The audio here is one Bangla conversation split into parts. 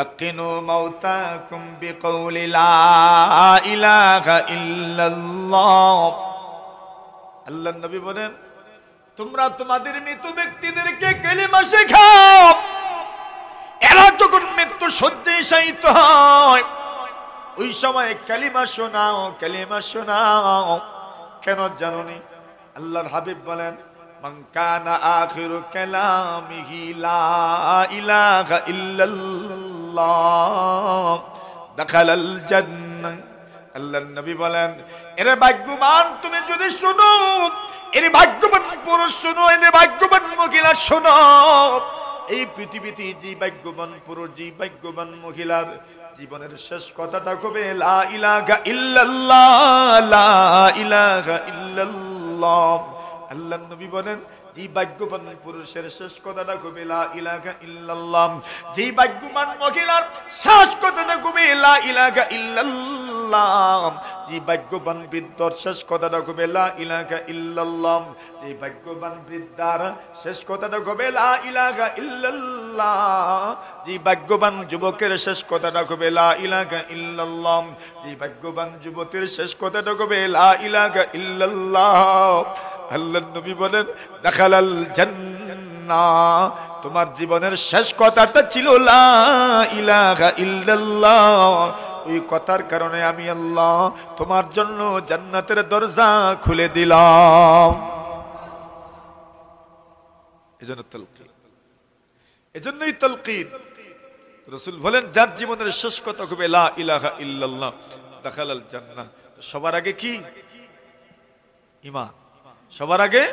লাকিনু মাউতাকুম বিকাউলি লা ইলাহা ইল্লাল্লাহ। আল্লাহর নবী বলেন, তোমরা তোমাদের মৃত ব্যক্তিদেরকে কালিমা শেখাও। এরা যখন মৃত্যু শয্যায় শায়িত হয়, ওই সময় কালিমা শোনাও, কালিমা শোনাও। কেন জানোনি? আল্লাহর হাবিব বলেন, মান কানা আখিরু কালামিহি লা ইলাহা ইল্লাল্লাহ দাখালাল জান্নাহ। আল্লাহর নবী বলেন, এরে ভাগ্যবান তুমি যদি শোনো, এরে ভাগ্যবান পুরুষ শোনো, এরে ভাগ্যবান মহিলা শোনো, এই পৃথিবীতে যে ভাগ্যবান পুরুষ, যে ভাগ্যবান মহিলার জীবনের শেষ কথাটা হবে লা ইলাহা ইল্লাল্লাহ, লা ইলাহা ইল্লাল্লাহ। আল্লাহর নবী বলেন, যে ভাগ্যবান পুরুষের শেষ কথাটা হবে লা ইলাহা ইল্লাল্লাহ, যে ভাগ্যবান মহিলার শেষ কথাটা হবে লা ইলাহা ইল্লাল্লাহ, যে ভাগ্যবান বৃদ্ধর শেষ কথাটা হবে লা ইলাহা ইল্লাল্লাহ, যে ভাগ্যবান বৃদ্ধার শেষ কথাটা হবে লা ইলাহা ইল্লাল্লাহ, যে ভাগ্যবান যুবকের শেষ কথাটা হবে লা ইলাহা ইল্লাল্লাহ, যে ভাগ্যবান যুবতীর শেষ কথাটা হবে লা ইলাহা ইল্লাল্লাহ। আল্লাহর নবী বলেন, দাখালাল জান্নাহ। তোমার জীবনের শেষ কথাটা ছিল লা ইলাহা ইল্লাল্লাহ। ওই কথার কারণে আমি আল্লাহ তোমার জন্য জান্নাতের দরজা খুলে দিলাম। এজন্যই তালকিন। রাসূল বলেন, যার জীবনের শেষ কথা হবে লা ইলাহা ইল্লাল্লাহ দাখালাল জান্নাহ। সবার আগে কি? ঈমান। সবার আগে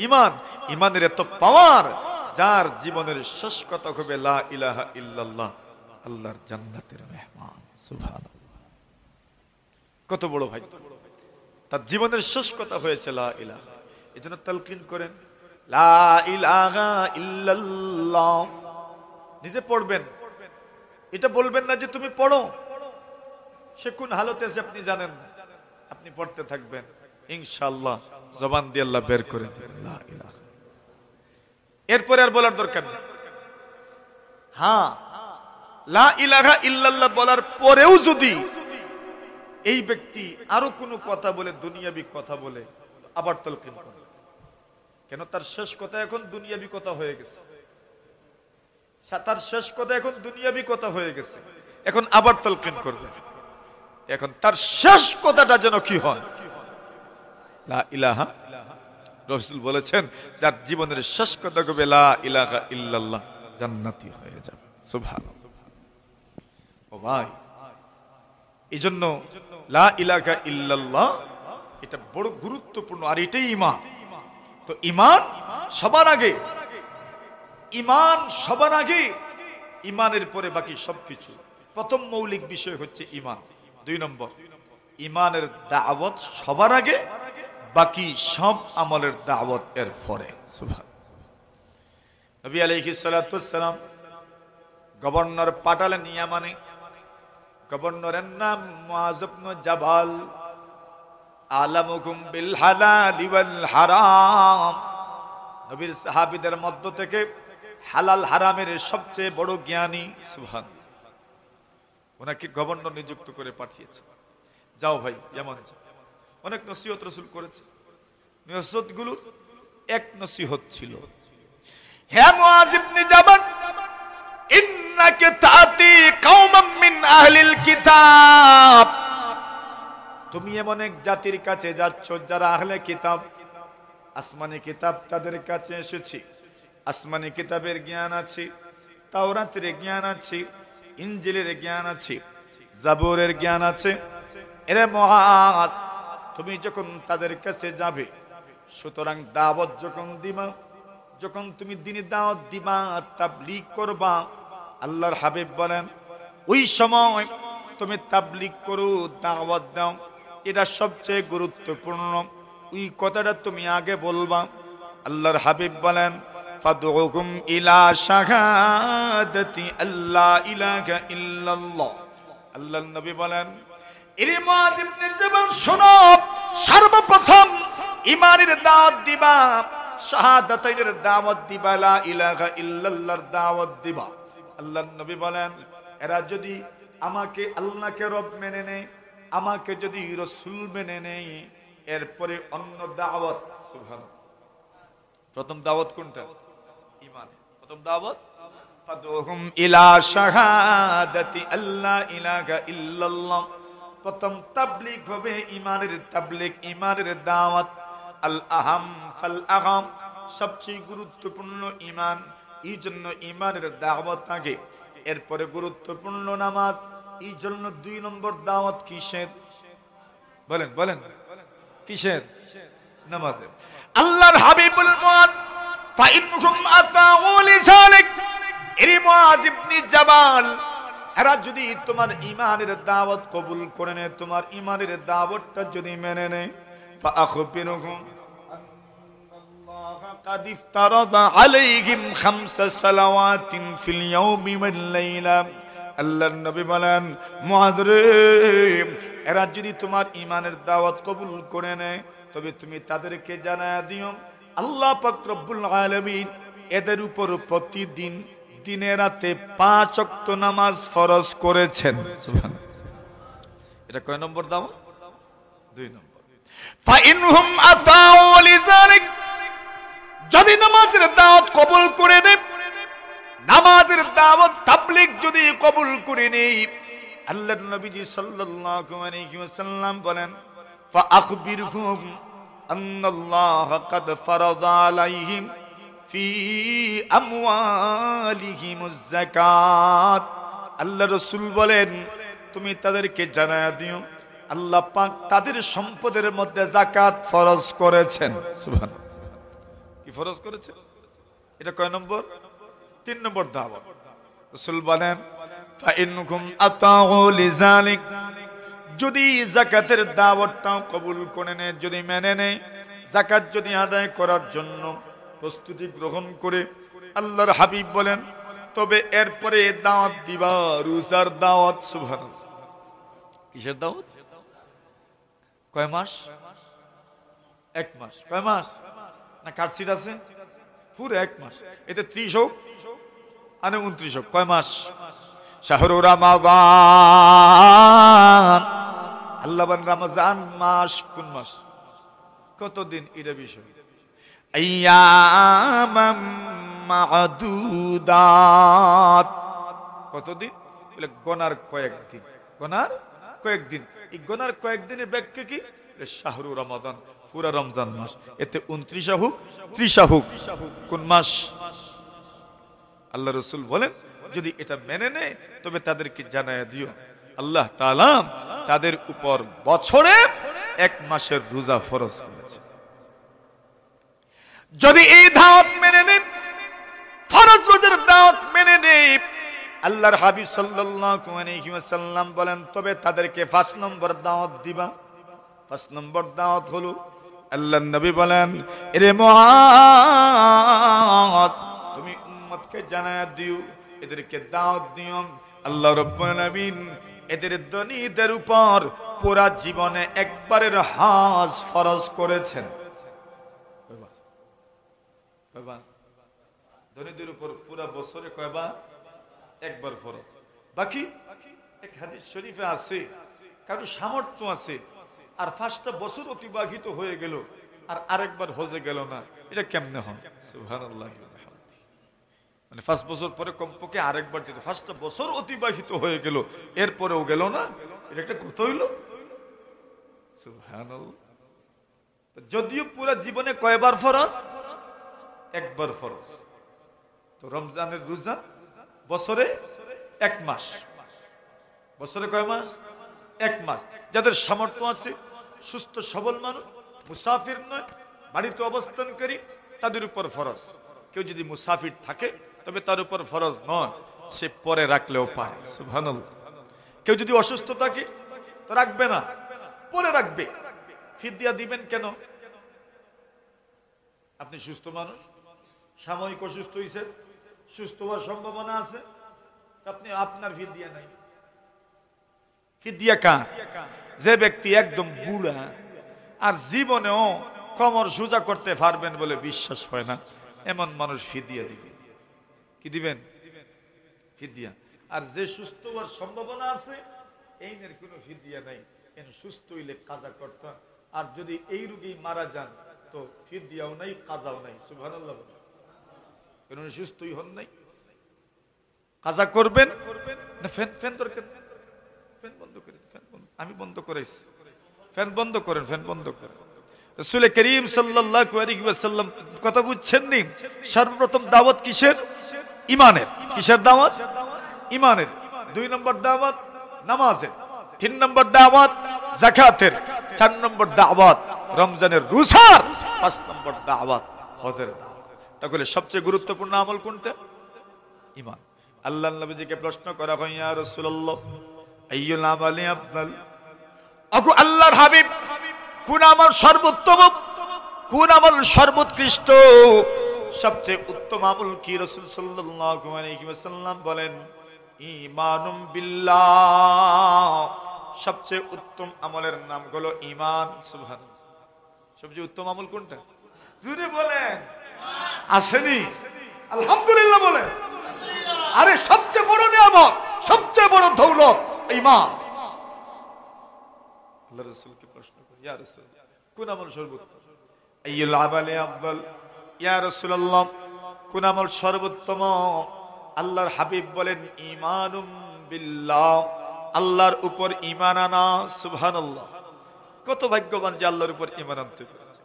ঈমান। ঈমানের এত পাওয়ার, যার জীবনের শেষ কথা হবে লা ইলাহা ইল্লাল্লাহ, আল্লাহর জান্নাতের মেহমান। সুবহানাল্লাহ, কত বড় ভাগ্য! তার জীবনের শেষ কথা হয়েছে লা ইলাহা। এজন্য তালকিন করেন, লা ইলাহা ইল্লাল্লাহ। নিজে পড়বেন, এটা বলবেন না যে তুমি পড়ো, সে কোন হালতে আছে আপনি জানেন না, আপনি পড়তে থাকবেন, ইনশাআল্লাহ জবান দিয়ে আল্লাহ বের করে দিবেন লা ইলাহা। এরপরে আর বলার দরকার নেই। হ্যাঁ, লা ইলাহা ইল্লাল্লাহ বলার পরেও যদি এই ব্যক্তি আরো কোনো কথা বলে, দুনিয়াবি কথা বলে, আবার তালকিন করে। কেন? তার শেষ কথা এখন দুনিয়াবি কথা হয়ে গেছে। তার শেষ কথা এখন দুনিয়াবি কথা হয়ে গেছে, এখন আবার তালকিন করবে। এখন তার শেষ কথাটা যেন কি হয়? লা ইলাহা। রাসূল বলেছেন, যার জীবনের শেষ কথা হবে লা ইলাহা ইল্লাল্লাহ, জান্নাতি হয়ে যাবে। সুবহানাল্লাহ। ও ভাই, এইজন্য লা ইলাহা ইল্লাল্লাহ এটা বড় গুরুত্বপূর্ণ, আর এটাই ঈমান। তো ঈমান সবার আগে, ঈমান সবার আগে, ঈমানের পরে বাকি সবকিছু। প্রথম মৌলিক বিষয় হচ্ছে ঈমান। 2 নম্বর, ঈমানের দাওয়াত সবার আগে, বাকি সব আমলের দাওয়াত এর পরে। সুবহানাল্লাহ। নবী আলাইহিস সালাতু ওয়াস সালাম গভর্নর পাঠালেন ইয়ামানে। গভর্নরের নাম মুআয ইবনে জাবাল। আলামুকুম বিল হালাল ওয়াল হারাম। নবীর সাহাবীদের মধ্য থেকে হালাল হারামের সবচেয়ে বড় জ্ঞানী। সুবহানাল্লাহ। ওনাকে গভর্নর নিযুক্ত করে পাঠিয়েছে, যাও ভাই ইয়ামান যাও। অনেক নসিহত রাসূল করেছে, নসিহত গুলো এক নসিহত ছিল, হে মুআয ইবনে জাবাল, ইন্নাকা তাতি কওমান মিন আহলিল কিতাব। তুমি এমন এক জাতির কাছে যাচ্ছ যারা আহলে কিতাব। আসমানি কিতাব তাদের কাছে এসেছি, আসমানি কিতাবের জ্ঞান আছে, তাওরাতের জ্ঞান আছে, ইনজিলের জ্ঞান আছে, জাবুরের জ্ঞান আছে। এরে মুআয, তুমি যখন তাদের কাছে যাবে, সুতরাং দাওয়াত যখন দিবা, যখন তুমি দ্বীনি দাওয়াত দিবা, তাবলীগ করবা, আল্লাহর হাবিব বলেন ওই সময় তুমি তাবলীগ করো, দাওয়াত দাও, এটা সবচেয়ে গুরুত্বপূর্ণ। ওই কথাটা তুমি আগে বলবা। আল্লাহর হাবিব বলেন, ফাদউকুম ইলা শাহাদাতি আল্লা ইলাহা ইল্লাল্লাহ। আল্লাহর নবী বলেন, এরে মুআয ইবনে জাবাল শোনো, সর্বপ্রথম ঈমানের দাওয়াত দিবা, শাহাদাতাইনের দাওয়াত দিবা, লা ইলাহা ইল্লাল্লাহর দাওয়াত দিবা। আল্লাহর নবী বলেন, এরা যদি আমাকে আল্লাহকে রব মেনে নেয়, আমাকে যদি রাসূল মেনে নেয়, এরপরে অন্য দাওয়াত। সুবহানাল্লাহ। প্রথম দাওয়াত কোনটা? ঈমান। প্রথম দাওয়াত ফাদউহুম ইলা শাহাদাতি আল্লা ইলাহা ইল্লাল্লাহ। প্রথম তাবলীগ হবে ঈমানের তাবলীগ, ঈমানের দাওয়াত। আল আহাম ফাল আহাম, সবচেয়ে গুরুত্বপূর্ণ ঈমান, এই জন্য ঈমানের দাওয়াত আগে, এরপরে গুরুত্বপূর্ণ নামাজ। এই জন্য 2 নম্বর দাওয়াত কিসের? বলেন বলেন, কিসের? নামাজের। আল্লাহর হাবিবুল মুআদ ফাইনহুম আতাউ লিযালিক, এরে মুআজ ইবনে জাবাল, এরা যদি তোমার ঈমানের দাওয়াত কবুল করে নেয়, তোমার ঈমানের দাওয়াতটা যদি মেনে নেয়, ফাআখবিরহুম আন্নাল্লাহা কাদ ইফতারাদা আলাইহিম 5 সালাওয়াতিন ফিল ইয়াউমি ওয়াল লাইলা। আল্লাহর নবী বলেন, মুআদ রে, এরা যদি তোমার ঈমানের দাওয়াত কবুল করে নেয়, তবে তুমি তাদেরকে জানায়া দিও আল্লাহ পাক রব্বুল আলামিন এদের উপর প্রতিদিন দিনে রাতে 5 ওয়াক্ত নামাজ ফরজ করেছেন। সুবহানাল্লাহ। এটা কয় নম্বর দাওয়াত? 2 নম্বর। ফাইনহুম আতাউ লিযালিক, যদি নামাজের দাওয়াত কবুল করে নেয়, নামাজের দাওয়াত তাবলীগ যদি কবুল করে নেয়, আল্লাহর নবীজি সাল্লাল্লাহু আলাইহি ওয়াসাল্লাম বলেন, ফাআখবিরহুম আন্নাল্লাহা কাদ ফারাদা আলাইহিম ফি আমওয়ালিহিমুজ যাকাত। আল্লাহ রাসূল বলেন, তুমি তাদেরকে জানায়া দিও আল্লাহ পাক তাদের সম্পদের মধ্যে যাকাত ফরজ করেছেন। সুবহানাল্লাহ। কি ফরজ করেছেন? এটা কয় নম্বর? 3 নম্বর দাওয়াত। রাসূল বলেন, ফাইনকুম আতাউ লিযালিক, যদি যাকাতের দাওয়াতটাও কবুল করে নেয়, যদি মেনে নেয়, যাকাত যদি আদায় করার জন্য প্রস্তুতি গ্রহণ করে, আল্লাহর হাবিব বলেন, তবে এরপরে দাওয়াত দিবা রোজার দাওয়াত। সুবহানাল্লাহ। কিসের দাওয়াত? কয় মাস? 1 মাস। কয় মাস? না কাটছিট আছে? পুরো 1 মাস। এতে 30 হোক আর 29 হোক, কয় মাস? শাহরু রমাদান। আল্লাহ বলেন রমজান মাস কোন মাস? কতদিন? এটা বিষয়। আইয়ামাম মা'দুদাত। কতদিন? বলে গোনার কয়েকদিন। গোনার কয়েকদিন। এই গোনার কয়েকদিনের ব্যাখ্যা কি? শাহরু রমাদান, পুরা রমজান মাস। এতে 29 হোক 30 হোক, কোন মাস? আল্লাহ রাসূল বলেন, যদি এটা মেনে নেয়, তবে তাদেরকে জানায়া দিও আল্লাহ তাআলা তাদের উপর বছরে 1 মাসের রোজা ফরজ করেছে। যদি এই দাওয়াত মেনে নেয়, ফরজ রোজার দাওয়াত মেনে নেয়, আল্লাহর হাবিব সাল্লাল্লাহু আলাইহি ওয়াসাল্লাম বলেন, তবে তাদেরকে 5 নম্বর দাওয়াত দিবা। 5 নম্বর দাওয়াত হলো, আল্লাহর নবী বলেন, এরে মুআদ, তুমি উম্মতকে জানায়া দিও, এদেরকে দাওয়াত দিও আল্লাহ রাব্বুল আলামিন এদের ধনীদের উপর পুরা জীবনে একবারের হজ ফরজ করেছেন। কয়বার? ধনীদের উপর পুরা বছরে কয়বার? একবার ফরজ। বাকি এক হাদিস শরীফে আছে, কারো সামর্থ্য আছে আর 5টা বছর অতিবাহিত হয়ে গেল আর আরেকবার হজে গেল না, এটা কেমনে হয়? সুবহানাল্লাহ। মানে 5 বছর পরে কমপক্ষে আরেকবার যেত, 5টা বছর অতিবাহিত হয়ে গেল এরপরেও গেল না, এটা একটা কত হইল? সুবহানাল্লাহ। যদিও পুরা জীবনে কয়বার ফরজ? একবার ফরজ। তো রমজানের রোজা বছরে 1 মাস। বছরে কয় মাস? 1 মাস। যাদের সামর্থ্য আছে, সুস্থ সবল মানুষ, মুসাফির নয়, বাড়িতে অবস্থানকারী, তাদের উপর ফরজ। কেউ যদি মুসাফির থাকে তবে তার উপর ফরজ নয়, সে পরে রাখলেও পারে। সুবহানাল্লাহ। কেউ যদি অসুস্থ থাকে তো রাখবে না, পরে রাখবে। ফিদিয়া দিবেন কেন? আপনি সুস্থ মানুষ, সাময়িক অসুস্থ হয়েছে, সুস্থ হওয়ার সম্ভাবনা আছে, আপনি আপনার ফিদিয়া নাই। ফিদিয়া কার? যে ব্যক্তি একদম বুড়া আর জীবনেও কোমর সোজা করতে পারবেন বলে বিশ্বাস হয় না, এমন মানুষ ফিদিয়া দিবেন। কি দিবেন? ফিদিয়া। আর যে সুস্থ হওয়ার সম্ভাবনা আছে এই নের কোনো ফিদিয়া নাই, সুস্থ হইলে কাজা করতে। আর যদি এই রোগী মারা যান তো ফিদিয়াও নাই, কাজাও নাই। সুবহানাল্লাহ। কেন সুস্থই হন নাই, কাজা করবেন না? ফ্যান দরকার, ফ্যান বন্ধ করে, আমি বন্ধ করেছি, ফ্যান বন্ধ করেন, ফ্যান বন্ধ করেন। রাসূল করিম সাল্লাল্লাহু আলাইহি ওয়াসাল্লাম কথা বুঝছেন নি? সর্বপ্রথম দাওয়াত কিসের? ঈমানের। কিসের দাওয়াত? ঈমানের। 2 নম্বর দাওয়াত নামাজের, 3 নম্বর দাওয়াত যাকাতের, 4 নম্বর দাওয়াত রমজানের রোজার, 5 নম্বর দাওয়াত হজের দাওয়াত। তাহলে সবচেয়ে গুরুত্বপূর্ণ আমল কোনটা? ঈমান। আল্লাহর নবীজিকে প্রশ্ন করা হয়, ইয়া রাসূলুল্লাহ আইয়ুল আমালি আফদাল, ওগো আল্লাহর হাবিব কোন আমল সর্বোত্তম, কোন আমল সর্বোৎকৃষ্ট, সবচেয়ে উত্তম আমল কি? রাসূল সাল্লাল্লাহু আলাইহি ওয়াসাল্লাম বলেন, ঈমানুম বিল্লাহ। সবচেয়ে উত্তম আমলের নাম হলো ঈমান। সুবহানাল্লাহ। সবচেয়ে উত্তম আমল কোনটা? জোরে বলেন। আসেনি? আলহামদুলিল্লাহ বলেন। আরে সবচেয়ে বড় নিয়ামত, সবচেয়ে বড় দৌলত ঈমান। আল্লাহ রাসূলকে প্রশ্ন করি, ইয়া রাসূল কোন আমল সর্বোত্তম? আইয়ুল আমালি আফদাল, ইয়া রাসূলুল্লাহ কোন আমল সর্বোত্তম? আল্লাহর হাবিব বলেন, ঈমানুম বিল্লাহ, আল্লাহর উপর ঈমান আনা। সুবহানাল্লাহ। কত ভাগ্যবান যে আল্লাহর উপর ঈমান আনতে পেরেছে।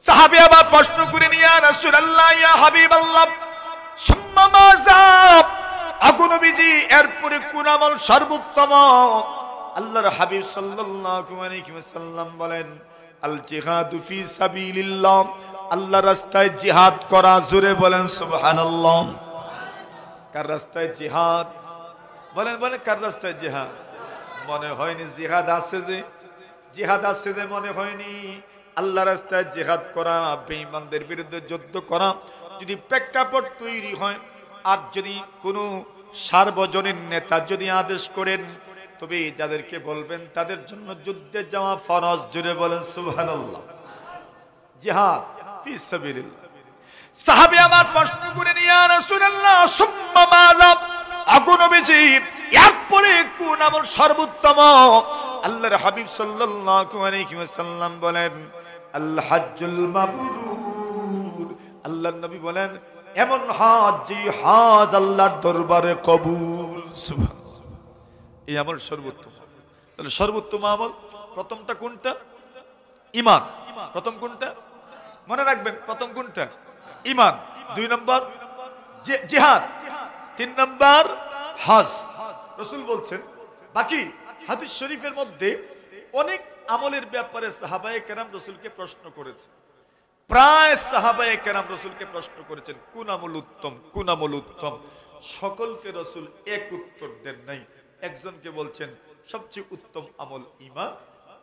সাহাবী আবার প্রশ্ন করেন, ইয়া রাসূলুল্লাহ, ইয়া হাবিবাল্লাহ সুম্মা মাযা, আগো নবীজি এরপরে কোন আমল সর্বোত্তম? আল্লাহর হাবিব সাল্লাল্লাহু আলাইহি ওয়াসাল্লাম বলেন, আল জিহাদু ফি সাবিলিল্লাহ, আল্লাহর রাস্তায় জিহাদ করা। জোরে বলেন সুবহানাল্লাহ। কার রাস্তায় জিহাদ? বলেন বলেন, কার রাস্তায় জিহাদ? মনে হয়নি জিহাদ আছে যে, জিহাদ আছে যে মনে হয়নি। আল্লাহ রাস্তায় জিহাদ করা, বেঈমানদের বিরুদ্ধে যুদ্ধ করা যদি প্রেক্ষাপট তৈরি হয়, আর যদি কোনো সার্বজনীন নেতা যদি আদেশ করেন, তবে যাদেরকে বলবেন তাদের জন্য যুদ্ধে যাওয়া ফরজ। জুড়ে বলেন সুবহানাল্লাহ। জিহাদ ফি সাবিলিল্লাহ। সাহাবী আমার প্রশ্ন করেন, ইয়া রাসূলুল্লাহ সুম্মা মাযা, আগো নবীজি এরপরে কোন আমল সর্বোত্তম? আল্লাহর হাবিব সাল্লাল্লাহু আলাইহি ওয়াসাল্লাম বলেন, আল হজ্জুল মাবরুর। আল্লাহর নবী বলেন, এমন হজ যে হজ আল্লাহর দরবারে কবুল। সুবহানাল্লাহ। এই আমল সর্বোত্তম। তাহলে সর্বোত্তম আমল প্রথমটা কোনটা? ঈমান। প্রথম কোনটা? মনে রাখবেন, প্রথম কোনটা? ঈমান। 2 নম্বর জিহাদ, 3 নম্বর হজ। রাসূল বলছেন, বাকি হাদিস শরীফের মধ্যে অনেক আমলের ব্যাপারে সাহাবায়ে কেরাম রাসূলকে প্রশ্ন করেছে। প্রায় সাহাবায়ে কেরাম রাসূলকে প্রশ্ন করেছেন, কোন আমল উত্তম, কোন আমল উত্তম। সকলকে রাসূল এক উত্তর দেন নাই। একজনকে বলছেন সবচেয়ে উত্তম আমল ঈমান,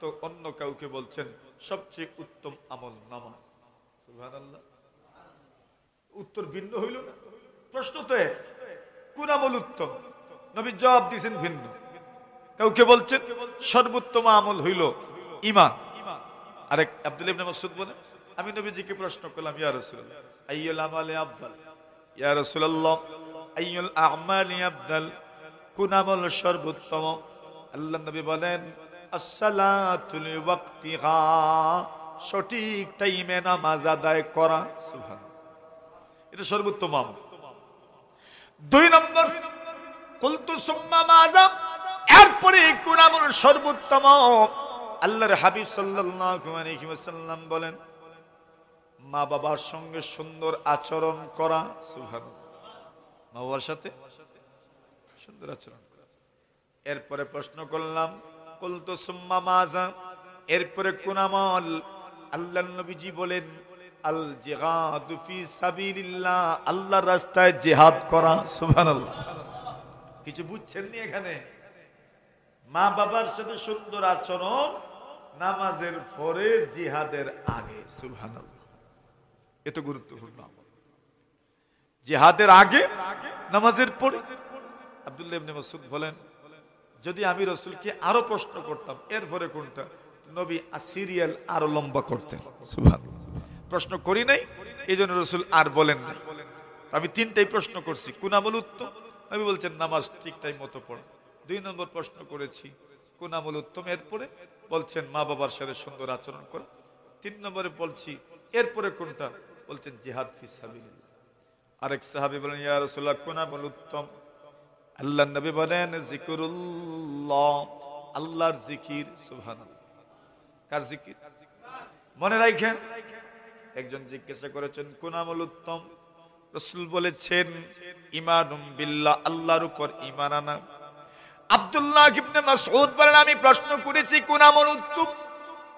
তো অন্য কাউকে বলছেন সবচেয়ে উত্তম আমল নামাজ। সুবহানাল্লাহ। উত্তর ভিন্ন হইল না? প্রশ্ন তো এক, কোন আমল উত্তম? নবী জবাব দিয়েছেন ভিন্ন। কাউকে বলছেন সর্বোত্তম আমল হইল ঈমান। আরেক আব্দুল্লাহ ইবনে মাসউদ বলেন, আমি নবীজিকে প্রশ্ন করলাম, ইয়া রাসূলুল্লাহ আইয়ুল আমালি আফদাল, ইয়া রাসূলুল্লাহ আইয়ুল আমালি আফদাল, কোন আমল সর্বোত্তম? আল্লাহ নবী বলেন, আসসালাতু লিওয়াক্তিহা, সঠিক টাইমে নামাজ আদায় করা। সুবহানাল্লাহ। এটা সর্বোত্তম আমল। 2 নম্বর, কুলতু সুম্মা মাযা, এরপরে কোন আমল সর্বোত্তম? আল্লাহর হাবিব সাল্লাল্লাহু আলাইহি ওয়াসাল্লাম বলেন, মা বাবার সঙ্গে সুন্দর আচরণ করা। সুবহানাল্লাহ। মা বাবার সাথে সুন্দর আচরণ করা। এরপরে প্রশ্ন করলাম, কুলতু সুম্মা মাযা, এরপরে কোন আমল? আল্লাহর নবীজি বলেন, আল জিহাদু ফি সাবিলিল্লাহ, আল্লাহর রাস্তায় জিহাদ করা। সুবহানাল্লাহ। কিছু বুঝছেন নি এখানে? মা বাবার সাথে সুন্দর আচরণ নামাজের পরে, জিহাদের আগে। সুবহানাল্লাহ। এত গুরুত্বপূর্ণ আমল। জিহাদের আগে, নামাজের পরে। আব্দুল্লাহ ইবনে মাসউদ বলেন, যদি আমি রাসূলকে আরো প্রশ্ন করতাম এরপরে কোনটা, নবী সিরিয়াল আরো লম্বা করতেন। সুবহানাল্লাহ। প্রশ্ন করি নাই, এই জন্য রাসূল আর বলেন না। আমি 3টাই প্রশ্ন করছি, কোন আমল উত্তম, নবী বলছেন নামাজ ঠিক টাইম মতো পড়ো। 2 নম্বর প্রশ্ন করেছি কোন আমল উত্তম, এরপরে বলছেন মা বাবার সাথে সুন্দর আচরণ করো। 3 নম্বরে বলছি এরপরে কোনটা, বলছেন জিহাদ ফি সাবিলিল্লাহ। আরেক সাহাবী বলেন ইয়া রাসূলুল্লাহ কোন আমল উত্তম? আল্লাহর নবী বলেন জিকিরুল্লাহ, আল্লাহর জিকির। সুবহানাল্লাহ। কার জিকির? মনে রাখেন। একজন জিজ্ঞাসা করেছেন কোন আমল উত্তম? রাসূল বলেছেন ঈমানুম বিল্লাহ, আল্লাহর উপর ঈমান আনা। আব্দুল্লাহ ইবনে মাসউদ বলেন আমি প্রশ্ন করেছি কোন আমল উত্তম?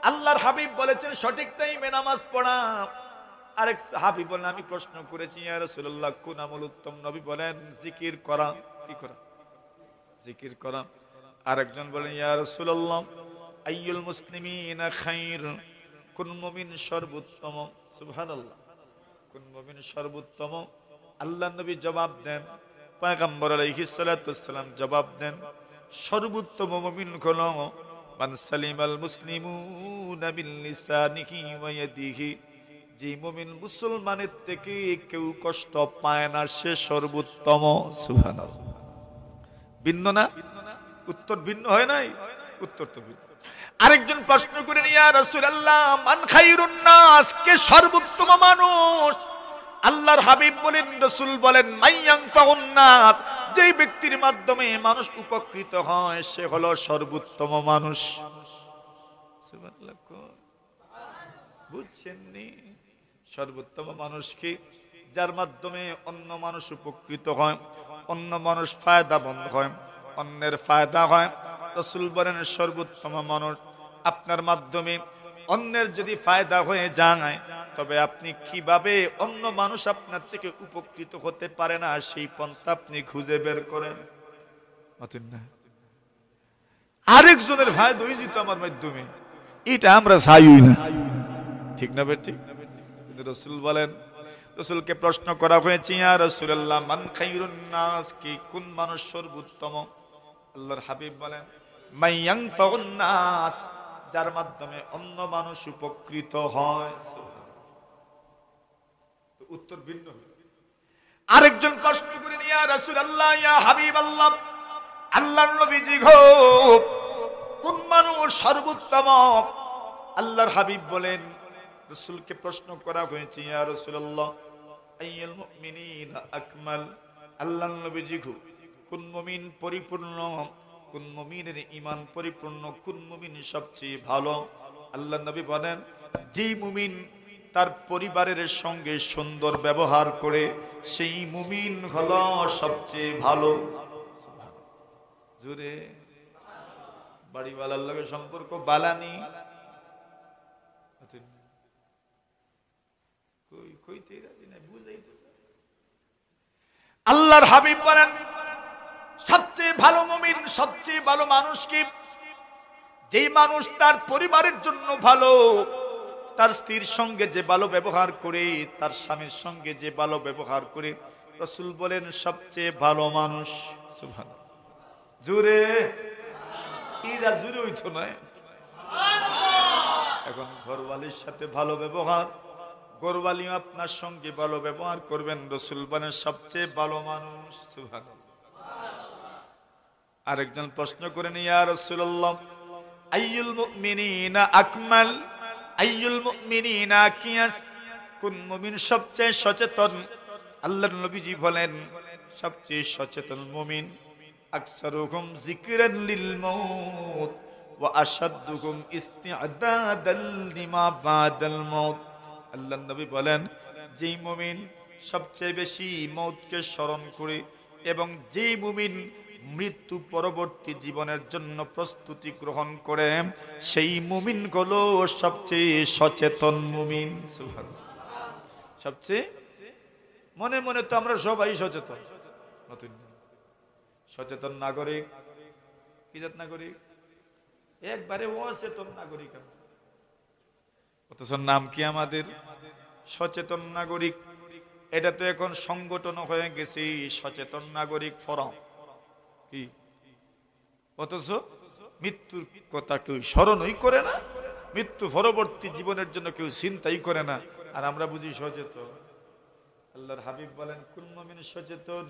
আল্লাহর হাবিব বলেছেন সঠিক টাইমে নামাজ পড়া। আরেক সাহাবী বলেন আমি প্রশ্ন করেছি ইয়া রাসূলুল্লাহ কোন আমল উত্তম? নবী বলেন জিকির করা। কি করা? জিকির করা। আরেকজন বলেন ইয়া রাসূলুল্লাহ আইয়ুল মুসলিমিনা খায়র, কোন মুমিন সর্বোত্তম? সুবহানাল্লাহ। কোন মুমিন সর্বোত্তম? আল্লাহর নবী জবাব দেন, পয়গম্বর আলাইহিস সালাতু ওয়াসসালাম জবাব দেন সর্বোত্তম মুমিন হলো মান সালিমাল মুসলিমুনা বিল লিসানিহি ওয়া ইয়াদিহি, যে মুমিন মুসলমানের থেকে কেউ কষ্ট পায় না সে সর্বোত্তম। সুবহানাল্লাহ। ভিন্ন না? উত্তর ভিন্ন হয় নাই? উত্তর তো ভিন্ন। আরেকজন প্রশ্ন করেন ইয়া রাসূলুল্লাহ মান খায়রুন নাস, কে সর্বোত্তম মানুষ? আল্লাহর হাবিব বলেন, রাসূল বলেন মাইয়ানফাউন নাস, যে ব্যক্তির মাধ্যমে মানুষ উপকৃত হয় সে হলো সর্বোত্তম মানুষ। সুবহানাল্লাহ। বুঝছেন নি? সর্বোত্তম মানুষ কি? যার মাধ্যমে অন্য মানুষ উপকৃত হয়, অন্য মানুষ ফায়দাবন্দ হয়, অন্যের ফায়দা হয়। রাসূল বলেন সর্বোত্তম মানুষ। আপনার মাধ্যমে অন্যের যদি ফায়দা হয়ে যায় তবে আপনি কিভাবে অন্য মানুষ আপনার থেকে উপকৃত হতে পারে না সেই পন্থা আপনি খুঁজে বের করেন। আরেকজনের ফায়দা হয়ে যেত আমার মাধ্যমে, এটা আমরা চাইই না। ঠিক না বে? ঠিক। কিন্তু রাসূল বলেন, রাসূলকে প্রশ্ন করা হয়েছে ইয়া রাসূলুল্লাহ মান খায়রুন নাস, কি কোন মানুষ সর্বোত্তম? আল্লাহর হাবিব বলেন মাইয়ানফাউন নাস, যার মাধ্যমে অন্য মানুষ উপকৃত হয়। তো উত্তর ভিন্ন। আরেকজন প্রশ্ন করেন ইয়া রাসূলুল্লাহ ইয়া হাবিবাল্লাহ, আল্লাহর নবীজি গো কোন মানুষ সর্বোত্তম? আল্লাহর হাবিব বলেন, রাসূলকে প্রশ্ন করা হয়েছে ইয়া রাসূলুল্লাহ আইয়ুল মুমিনিনা আকমাল, আল্লাহর নবীজি গো কোন মুমিন পরিপূর্ণ, কোন মুমিনের ঈমান পরিপূর্ণ, কোন মুমিন সবচেয়ে ভালো? আল্লাহর নবী বলেন যে মুমিন তার পরিবারের সঙ্গে সুন্দর ব্যবহার করে সেই মুমিন হলো সবচেয়ে ভালো। জোরে বাড়িওয়ালার লগে সম্পর্ক বালানি, আল্লাহর হাবিব বলেন সবচেয়ে ভালো মুমিন, সবচেয়ে ভালো মানুষ কি? যেই মানুষ তার পরিবারের জন্য ভালো, তার স্ত্রীর সঙ্গে যে ভালো ব্যবহার করে, তার স্বামীর সঙ্গে যে ভালো ব্যবহার করে, রাসূল বলেন সবচেয়ে ভালো মানুষ। সুবহানাল্লাহ। জোরে এরা জোরে হইতো না। এখন ঘরওয়ালির সাথে ভালো ব্যবহার, ঘরওয়ালি আপনার সঙ্গে ভালো ব্যবহার করবেন, রাসূল বলেন সবচেয়ে ভালো মানুষ। সুবহানাল্লাহ। আরেকজন প্রশ্ন করেন ইয়া রাসূলুল্লাহ আইয়ুল মুমিনিনা আকমাল, আইয়ুল মুমিনিনা কিয়াস, কোন মুমিন সবচেয়ে সচেতন? আল্লাহর নবীজি বলেন সবচেয়ে সচেতন মুমিন আকসারুহুম যিকরান লিল মাউত ওয়া আশাদ্দুহুম ইস্তি'দাদাল লিমা বাদাল মাউত। আল্লাহর নবী বলেন যেই মুমিন সবচেয়ে বেশি মওতকে স্মরণ করে এবং যেই মুমিন মৃত্যু পরবর্তী জীবনের জন্য প্রস্তুতি গ্রহণ করে সেই মুমিন হলো সবচেয়ে সচেতন মুমিন। সুবহানাল্লাহ। সবচেয়ে মনে মনে তো আমরা সবাই সচেতন, সচেতন নাগরিক। কি জাত নাগরিক? একবারে অচেতন নাগরিক। অথচ নাম কি আমাদের? সচেতন নাগরিক। এটা তো এখন সংগঠন হয়ে গেছে সচেতন নাগরিক ফোরাম। কি? অথচ মৃত্যুর কথা কেউ স্মরণই করে না, মৃত্যু পরবর্তী জীবনের জন্য কেউ চিন্তাই করে না, আর আমরা বুঝি সচেতন। আল্লাহর হাবিব বলেন কোন মুমিন সচেতন?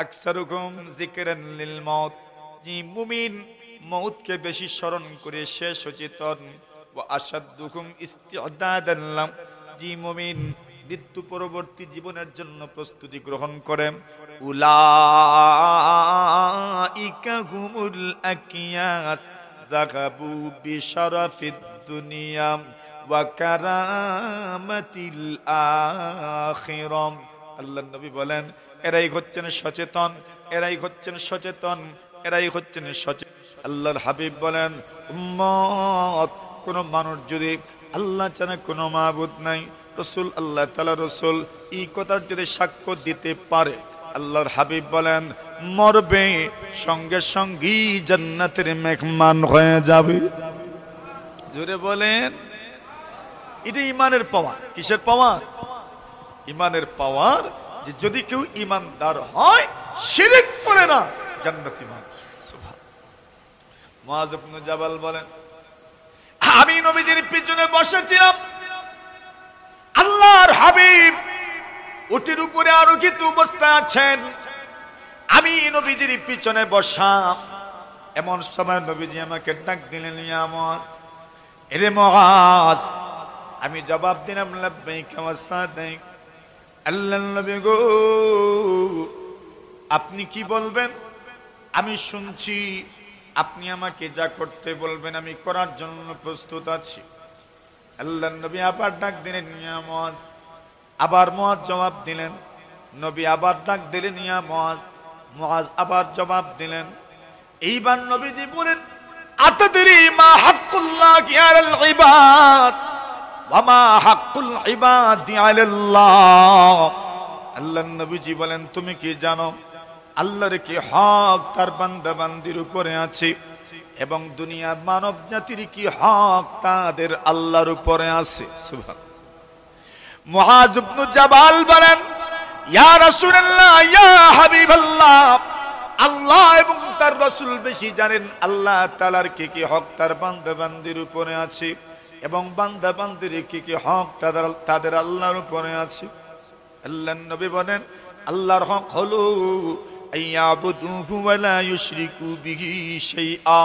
আকসারুকুম যিকরান লিল মাউত, যে মুমিন মউতকে বেশি স্মরণ করে সে সচেতন। ওয়া আশাদ্দুকুম ইস্তি'দাদান লাম, যে মুমিন মৃত্যু পরবর্তী জীবনের জন্য প্রস্তুতি গ্রহণ করেন। উলাইকা হুমুল আকিয়াস যাগাবু বিশারাফিদ দুনিয়া ওয়া কারামাতিল আখিরাম। আল্লাহর নবী বলেন, এরাই হচ্ছেন সচেতন, এরাই হচ্ছেন সচেতন, এরাই হচ্ছেন সচেতন। আল্লাহর হাবিব বলেন, উম্মত, কোন মানুষ যদি আল্লাহ ছাড়া কোনো মাবুদ নাই, রসুল আল্লাহ তাআলা রসুল, এই কথার যদি সাক্ষ্য দিতে পারে, আল্লাহর হাবিব বলেন মরবে সঙ্গে সঙ্গে জান্নাতের মেহমান হয়ে যাবে। জোরে বলেন। এটা ইমানের পাওয়ার। কিসের পাওয়ার? ইমানের পাওয়ার। যে যদি কেউ ইমানদার হয়, শিরক করে না, জান্নাতি মানুষ। সুবহানাল্লাহ। মুআয ইবনে জাবাল বলেন, আমি নবীজির পিছনে বসেছিলাম, আল্লাহর হাবিব উটের উপরে আরোহিত অবস্থায় আছেন, আমি নবীজির পিছনে বসা। এমন সময় নবীজি আমাকে ডাক দিলেন, ইয়া মুআয, এরে মুআয। আমি জবাব দিলাম, লাব্বাইকা ওয়া সাদাইক। আল্লাহর নবী গো, আপনি কি বলবেন আমি শুনছি, আপনি আমাকে যা করতে বলবেন আমি করার জন্য প্রস্তুত আছি। আল্লাহর নবী আবার ডাক দিলেন, ইয়া মুআয। আবার মুআয জবাব দিলেন। নবী আবার ডাক দিলেন, ইয়া মুআয। মুআয আবার জবাব দিলেন। এইবার নবীজি বলেন, আতাদরি মা হাক্কুল্লাহি আলাল ইবাদ ওয়া মা হাক্কুল ইবাদি আলাল্লাহ। আল্লাহর নবীজি বলেন, তুমি কি জানো আল্লাহর কি হক তার বান্দা বান্দির উপরে আছে, এবং দুনিয়ার মানব জাতির কি হক তাদের আল্লাহর উপরে আছে। সুবহানাল্লাহ। মুআয ইবনে জাবাল বলেন, ইয়া রাসূলুল্লাহ, ইয়া হাবিবাল্লাহ, আল্লাহ এবং তার রাসূল বেশি জানেন আল্লাহ তাআলার কি কি হক তার বান্দা বান্দির উপরে আছে, এবং বান্দা বান্দির কি কি হক তাদের আল্লাহর উপরে আছে। আল্লাহর নবী বলেন, আল্লাহর হক হলো আইয়াবুদুহু ওয়া লা ইউশরিকু বিহি শাইআ,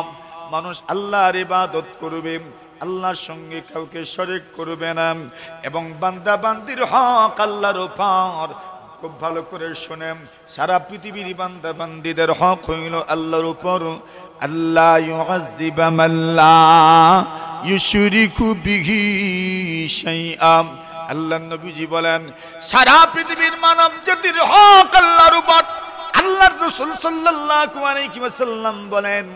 মানুষ আল্লাহর ইবাদত করবে, আল্লাহর সঙ্গে কাউকে শরীক করবে না। এবং বান্দা বান্দির হক আল্লাহর উপর। খুব ভালো করে শুনেন, সারা পৃথিবীর বান্দা বান্দিদের হক হইল আল্লাহর উপর। আল্লাহ ইউআযযিবা মান লা ইউশরিকু বিহি শাইআ। আল্লাহর নবীজি বলেন, সারা পৃথিবীর মানব জাতির হক আল্লাহর উপর। আল্লাহর রাসূল সাল্লাল্লাহু আলাইহি ওয়াসাল্লাম বলেন,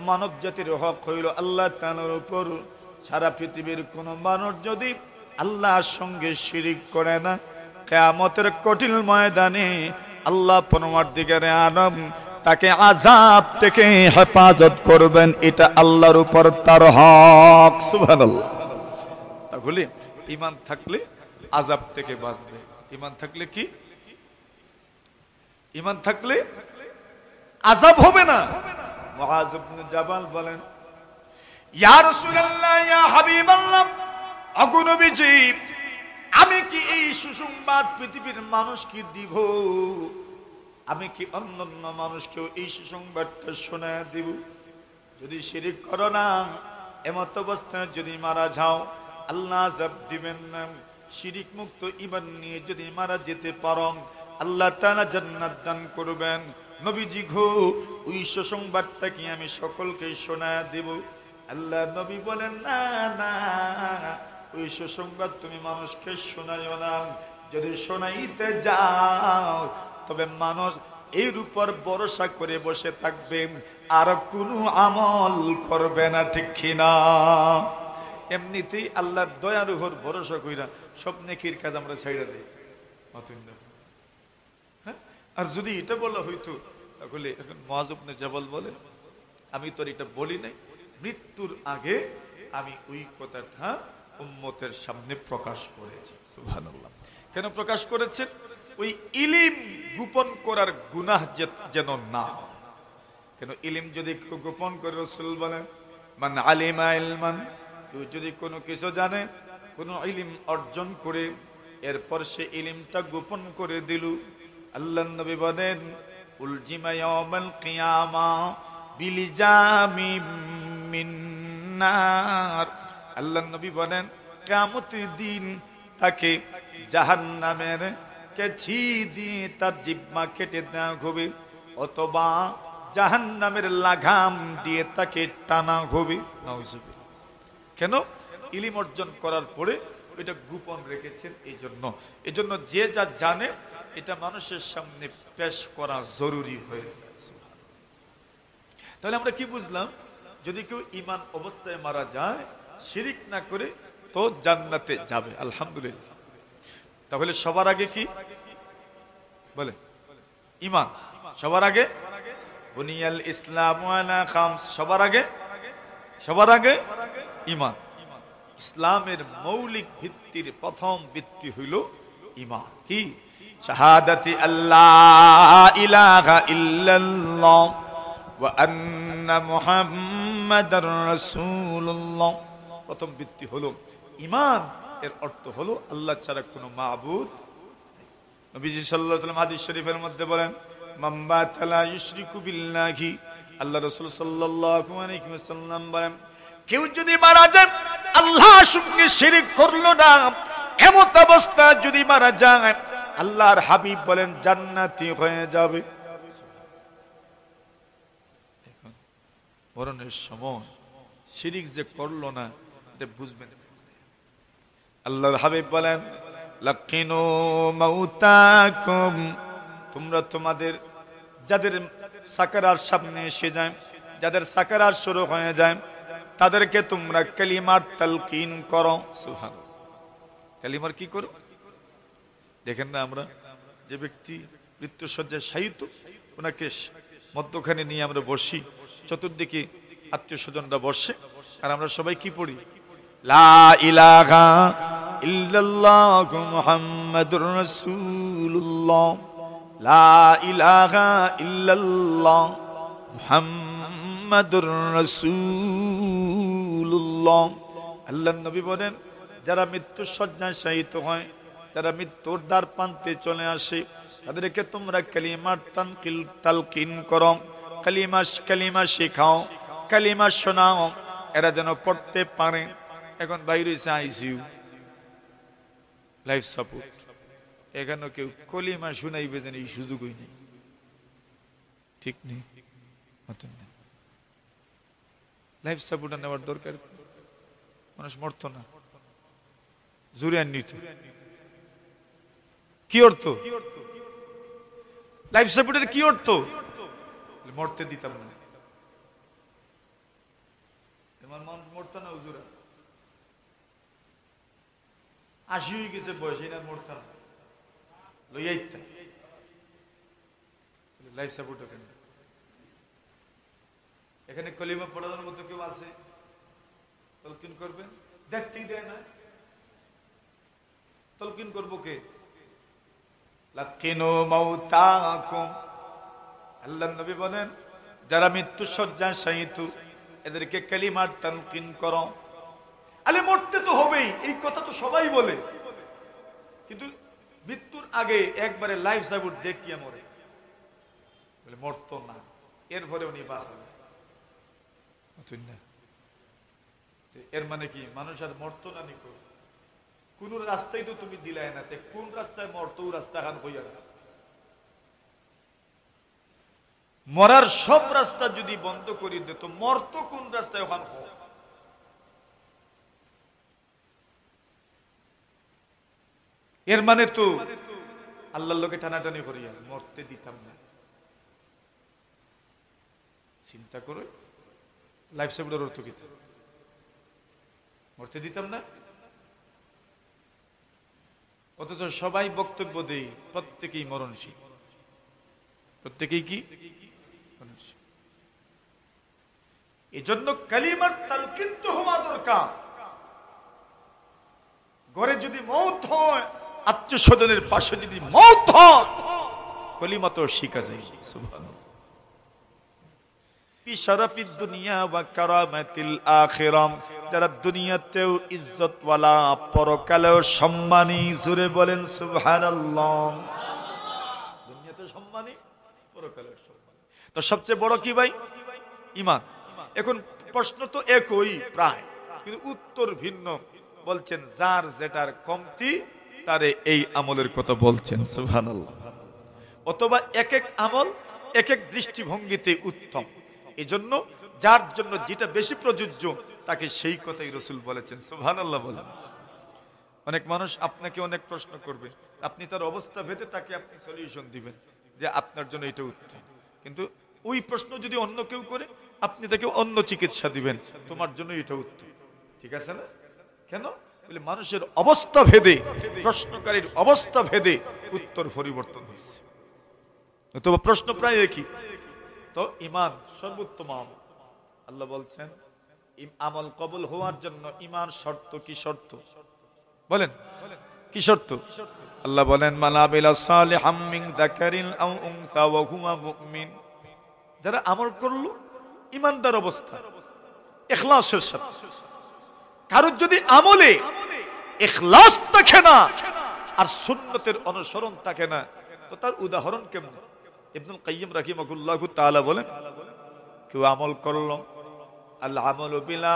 মানব জাতির হক হইল আল্লাহ তাআলার উপর। সারা পৃথিবীর কোন মানুষ যদি আল্লাহর সঙ্গে শিরিক করে না, কিয়ামতের কঠিন ময়দানে আল্লাহ পরওয়ারদিগার আলম তাকে আযাব থেকে হেফাজত করবেন। এটা আল্লাহর উপর তার হক। সুবহানাল্লাহ। তাহলে ঈমান থাকলে আযাব থেকে বাঁচবে। ঈমান থাকলে কি? ঈমান থাকলে আযাব হবে না। মুআয ইবনে জাবাল বলেন, ইয়া রাসূলুল্লাহ, ইয়া হাবিবাল্লাহ, ওগো নবীজি, আমি কি এই সুসংবাদ পৃথিবীর মানুষকে দিব? আমি কি অন্যান্য মানুষকেও এই সুসংবাদটা শোনায় দিব? যদি শিরিক করো না, এমত অবস্থায় যদি মারা যাও, আল্লাহ আযাব দিবেন না। শিরিক মুক্ত ঈমান নিয়ে যদি মারা যেতে পারো, আল্লাহ তাআলা জান্নাত দান করবেন। নবীজি গো, ওই সুসংবাদটা কি আমি সকলকে শোনায় দেব? আল্লাহ নবী বলেন, না না, ওই সুসংবাদ তুমি মানুষকে শোনাইও না। যদি শোনাইতে যাও, তবে মানুষ এর উপর ভরসা করে বসে থাকবে, আর কোনো আমল করবে না। ঠিক কিনা? এমনিতেই আল্লাহর দয়ার উপর ভরসা কইরা সব নেকির কাজ আমরা ছাইড়া দিই। আর যদি এটা বলা হইতো, তাহলে এখন মুআয ইবনে জাবাল বলে, আমি তো এটা বলি নাই, মৃত্যুর আগে আমি ওই কথাটা উম্মতের সামনে প্রকাশ করেছি। সুবহানাল্লাহ। কেন প্রকাশ করেছেন? ওই ইলম গোপন করার গুনাহ যেন না হয়। কেন ইলম যদি গোপন করে, রাসূল বলেন, মান আলিমা ইলমান, কেউ যদি কোনো কিছু জানে, কোনো ইলম অর্জন করে, এরপর সে ইলমটা গোপন করে দিল, আল্লাহর নবী বলেন, উলজিমা ইয়াউমাল কিয়ামা বিলিজামি মিন নার। আল্লাহর নবী বলেন কিয়ামতের দিন তাকে জাহান্নামের কেছি দিয়ে তার জিহ্বা কেটে দেওয়া হবে, অথবা জাহান্নামের লাগাম দিয়ে তাকে টানা হবে। নাউজুবিল্লাহ। কেন? ইলম অর্জন করার পরে এটা গোপন রেখেছেন। এই জন্য যে যা জানে এটা মানুষের সামনে পেশ করা জরুরি হয়ে গেছে। তাহলে আমরা কি বুঝলাম? যদি কেউ ঈমান অবস্থায় মারা যায়, শিরিক না করে, তো জান্নাতে যাবে, আলহামদুলিল্লাহ। তাহলে সবার আগে কি বলে? ঈমান। সবার আগে বুনিয়াল ইসলামু আলা খামস। সবার আগে ঈমান। ইসলামের মৌলিক ভিত্তির প্রথম ভিত্তি হইল ঈমান। কি? শাহাদাতি আল্লাহ ইলাহা ইল্লাল্লাহ ওয়া আন্না মুহাম্মাদার রাসূলুল্লাহ। প্রথম ভিত্তি হলো ঈমান। এর অর্থ হলো আল্লাহ ছাড়া কোনো মাবুদ। নবীজি সাল্লাল্লাহু আলাইহি ওয়াসাল্লাম হাদিস শরীফের মধ্যে বলেন, মান বাতা লা ইউশরিকু বিল্লাহি। আল্লাহ রাসূল সাল্লাল্লাহু আলাইহি ওয়াসাল্লাম বলেন, কেউ যদি মারা যায় আল্লাহর সঙ্গে শিরক করলো না, এমন অবস্থা যদি মারা যায়, আল্লাহর হাবিব বলেন জান্নাতি হয়ে যাবে। এখন মরণের সময় শিরক যে করলো না, এটা বুঝবেন। আল্লাহর হাবিব বলেন, লাকিনু মাউতাকুম। তোমরা তোমাদের যাদের সাকারার সামনে এসে যায়, যাদের সাকারার শুরু হয়ে যায়, তাদেরকে তোমরা কালিমার তালকিন করো। সুবহানাল্লাহ। কালিমার কি করো? দেখেন না, আমরা যে ব্যক্তি মৃত্যুসজ্জায় শায়িত, ওনাকে মধ্যখানে নিয়ে আমরা বসি, চতুর্দিকে আত্মীয় স্বজনরা বসে, আর আমরা সবাই কি পড়ি? লা ইলাহা ইল্লাল্লাহু মুহাম্মাদুর রাসূলুল্লাহ। লা ইলাহা ইল্লাল্লাহ মুহাম্মাদুর রাসূলুল্লাহ। আল্লাহর নবী বলেন, যারা মৃত্যু শয্যায় শায়িত হয়, যারা মৃত্যুর দ্বার প্রান্তে চলে আসে, তাদেরকে তোমরা কালিমার তালকিন করো, কালিমা শেখাও, কালিমা শোনাও, এরা যেন পড়তে পারে। এখন বাইরে আইসিইউ, লাইফ সাপোর্ট, এখানে কেউ কলিমা শুনাইবে যেন এই সুযোগই নেই। ঠিক নেই? লাইফ সাপোর্ট নেওয়ার দরকার। মানুষ মরতো না, জুরিয়ান নিত। কি অর্থ? লাইফ সাপোর্টের কি অর্থ? মরতে দিতাম না। তোমার মানুষ মরতো না, হুজুরা 80 হয়ে গেছে বয়স, এটা মরতাম না, লইয়াইতাম। লাইফ সাপোর্ট কেন? এখানে কলিমা পড়ানোর মতো কেউ আছে? তলকিন করবেন? দেখতেই দেয় না। তলকিন করবো কে? লাকিনু মাউতাকুম। আল্লাহর নবী বলেন, যারা মৃত্যু শয্যায় শায়িত, এদেরকে কালিমার তালকিন করো। আলে মরতে তো হবেই, এই কথা তো সবাই বলে, কিন্তু মৃত্যুর আগে একবারে লাইফ সাপোর্ট দেখিয়ে মরে, বলে মরতো না, এরপরে উনি বাঁচলেন। এর মানে কি? মানুষ আর মরতো না নিকো? কোন রাস্তায় তো তুমি দিলাই না, কোন রাস্তায় মরতো রাস্তা খান হইয়া না। মরার সব রাস্তা যদি বন্ধ করে দিত, মরতো কোন রাস্তায় ওখান হোক। এর মানে তো আল্লাহর লোকে টানাটানি করিয়া মরতে দিতাম না। চিন্তা করে লাইফ সাপোর্টের অর্থ কি? মরতে দিতাম না। অথচ সবাই বক্তব্য দেই প্রত্যেকেই মরণশীল। প্রত্যেকেই কি মরণশীল। এই জন্য কালিমার তালকিন তো হওয়া দরকার। ঘরে যদি মওত হয়, আত্মীয় স্বজনের পাশে যদি মওত হয়, কলিমা তো শিখা যায়। সুবহানাল্লাহ। বিশরাফিদ দুনিয়া ওয়া কারামাতিল আখিরাম। যারা দুনিয়াতেও ইজ্জতওয়ালা, পরকালেও সম্মানী। জোরে বলেন সুবহানাল্লাহ। দুনিয়াতে সম্মানী, পরকালেও তো সবচেয়ে বড় কি ভাই? ঈমান। এখন প্রশ্ন তো একই প্রায়, কিন্তু উত্তর ভিন্ন। বলছেন যার যেটার কমতি তারে এই আমলের কথা বলছেন, সুবহানাল্লাহ। অথবা এক এক আমল এক এক দৃষ্টিভঙ্গিতে উত্তম। এজন্য যার জন্য যেটা বেশি প্রযোজ্য তাকে সেই কথাই রাসূল বলেছেন, সুবহানাল্লাহ বলেন। অনেক মানুষ আপনাকে অনেক প্রশ্ন করবে, আপনি তার অবস্থা ভেদে তাকে আপনি সলিউশন দিবেন যে আপনার জন্য এটা উত্তম। কিন্তু ওই প্রশ্ন যদি অন্য কেউ করে, আপনি তাকে অন্য চিকিৎসা দিবেন, তোমার জন্য এটা উত্তম। ঠিক আছে না? কেন? বলে মানুষের অবস্থা ভেদে, প্রশ্নকারীর অবস্থা ভেদে উত্তর পরিবর্তন হয়েছে। তবে প্রশ্ন প্রায় একই। তো ঈমান সর্বোত্তম আমল। আল্লাহ বলছেন আমল কবুল হওয়ার জন্য ঈমান শর্ত। কি শর্ত বলেন? কি শর্ত? আল্লাহ বলেন মান আমিলা সালিহাম মিন যাকারিন আও উনসা ওয়া হুয়া মুমিন। যারা আমল করলো ঈমানদার অবস্থা, ইখলাসের সাথে। কারোর যদি আমলে ইখলাস থাকে না আর সুন্নতের অনুসরণ থাকে না, তো তার উদাহরণ কেমন? ইবনুল কাইয়্যিম রাহিমাহুল্লাহু তাআলা বলেন, কেউ আমল করলো, আল আমালু বিলা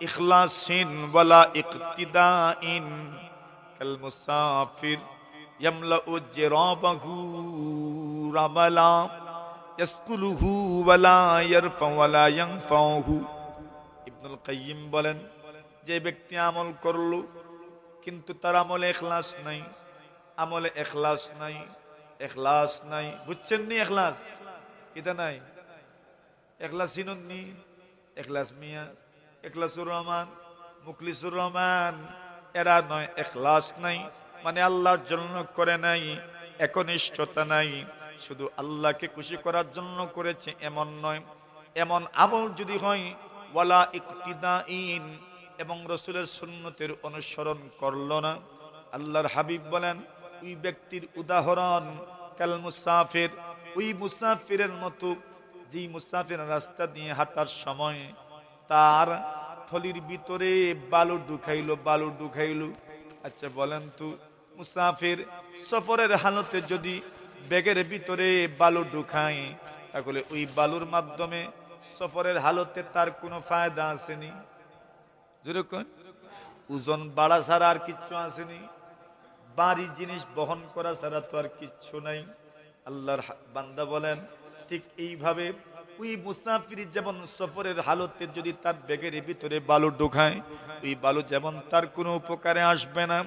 ইখলাসিন ওয়ালা ইকতিদাইন কাল মুসাফির ইয়ামলাউ জিরাবাহু রামালা ইয়াসকুলুহু ওয়ালা ইয়ারফা ওয়ালা ইয়ানফাহু। ইবনুল কাইয়্যিম বলেন, যে ব্যক্তি আমল করলো কিন্তু তার আমলে ইখলাস নাই, আমলে ইখলাস নাই, ইখলাস নাই, বুঝছেন নি? ইখলাস কিটা নাই? ইখলাস চিনুননি? ইখলাস মিয়া, ইখলাসুর রহমান, মুখলিসুর রহমান, এরা নয়। ইখলাস নাই মানে আল্লাহর জন্য করে নাই, একনিষ্ঠতা নাই, শুধু আল্লাহকে খুশি করার জন্য করেছে এমন নয়। এমন আমল যদি হয় ওয়ালা ইকতিদাইন, এবং রাসূলের সুন্নতের অনুসরণ করলো না, আল্লাহর হাবিব বলেন ওই ব্যক্তির উদাহরণ কাল মুসাফির, ওই মুসাফিরের মতো, যেই মুসাফির রাস্তা দিয়ে হাঁটার সময় তার থলির ভিতরে বালু ঢুকাইলো। আচ্ছা বলেন তো, মুসাফির সফরের হালতে যদি ব্যাগের ভিতরে বালু ঢুকায়, তাহলে ওই বালুর মাধ্যমে সফরের হালতে তার কোনো ফায়দা আসেনি? যেরকম ওজন বাড়া ছাড়া আর কিচ্ছু আসেনি, ভারী জিনিস বহন করা ছাড়া তো আর কিচ্ছু নাই। আল্লাহর বান্দা বলেন ঠিক এইভাবে ওই মুসাফির যেমন সফরের হালতে যদি তার ব্যাগের ভিতরে বালু ঢোকায়, ওই বালু যেমন তার কোনো উপকারে আসবে না,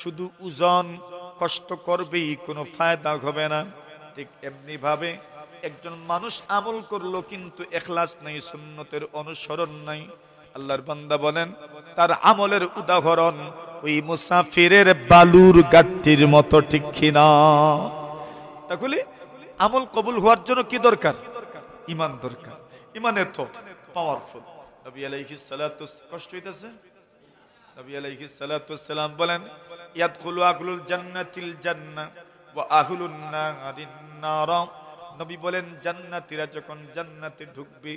শুধু ওজন কষ্ট করবেই, কোনো ফায়দা হবে না। ঠিক এমনি ভাবে একজন মানুষ আমল করলো কিন্তু ইখলাস নাই, সুন্নতের অনুসরণ নাই, আল্লাহর বান্দা বলেন তার আমলের উদাহরণ ওই মুসাফিরের বালুর গাট্টির মতো, ঠিক কিনা? তাহলে আমল কবুল হওয়ার জন্য কি দরকার? ঈমান দরকার। ঈমানের তো পাওয়ারফুল। নবী আলাইহিস সালাতু, কষ্ট হইতাছে? নবী আলাইহিস সালাতু সালাম বলেন ইয়াদখুলু আহলুল জান্নাতিল জান্নাহ ওয়া আহলুন নারিন নার। নবী বলেন জান্নাতীরা যখন জান্নাতে ঢুকবে,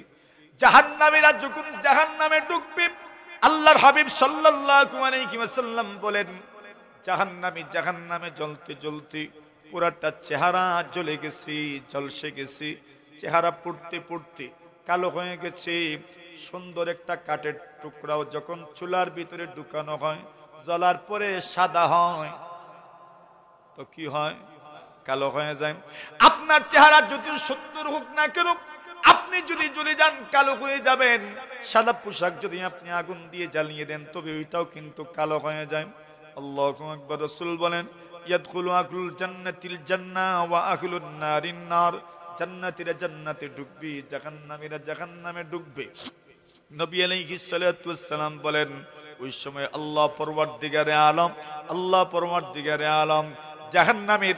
জাহান্নামীরা যখন জাহান্নামে ঢুকবে, আল্লাহর হাবিব সাল্লাল্লাহু আলাইহি ওয়াসাল্লাম বলেন জাহান্নামী জাহান্নামে জ্বলতে জ্বলতে পুরাটা চেহারা জ্বলে গেছে, ঝলসে গেছে, চেহারা পুড়তে পুড়তে কালো হয়ে গেছে। সুন্দর একটা কাঠের টুকরাও যখন চুলার ভিতরে ঢুকানো হয়, জ্বলার পরে সাদা হয়, তো কি হয়? কালো হয়ে যায়। আপনার চেহারা যত সুন্দর হোক না কেন, আপনি যদি জ্বলে যান কালো হয়ে যাবেন। সাদা পোশাক যদি আপনি আগুন দিয়ে জ্বালিয়ে দেন, তবে ওইটাও কিন্তু কালো হয়ে যায়। আল্লাহু আকবার। রাসূল বলেন ইয়াদখুলু আহলুল জান্নাতিল জান্নাহ ওয়া আহলুন নারিন নার। জান্নাতীরা জান্নাতে ঢুকবে, জাহান্নামীরা জাহান্নামে ঢুকবে। নবী আলাইহিস সালাতু ওয়াসসালাম বলেন ওই সময় আল্লাহ পরওয়ারদিগারে আলম জাহান্নামের